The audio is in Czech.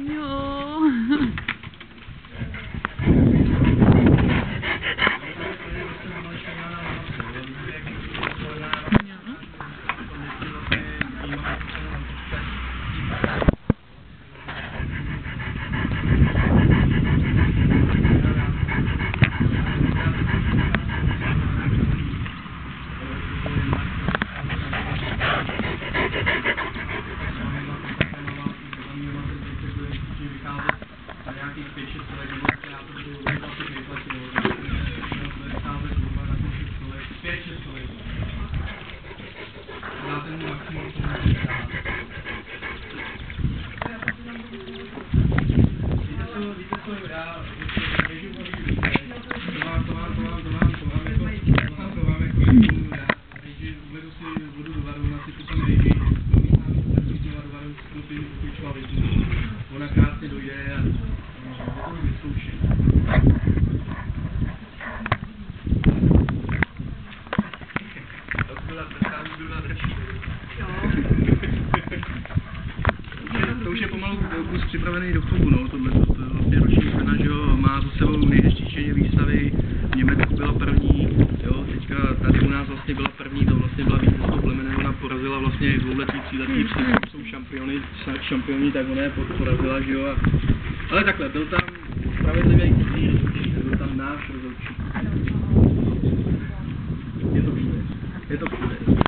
Jo. Ona krásně dojde a to vyzkoušet. To už je pomalu kus připravený do chovu, no, tohle to je vlastně roční cena, že jo, má za sebou nejhezčí výstavy, v Německu byla první, jo, teďka tady u nás vlastně byla první, to vlastně byla vítězstvo plemene, ona porazila vlastně dvouletý, tříletý psy, jsou šampioni, tak ona je porazila, že jo, ale takhle, byl tam spravedlivý rozhodčí, byl tam náš rozhodčí. Je to všude.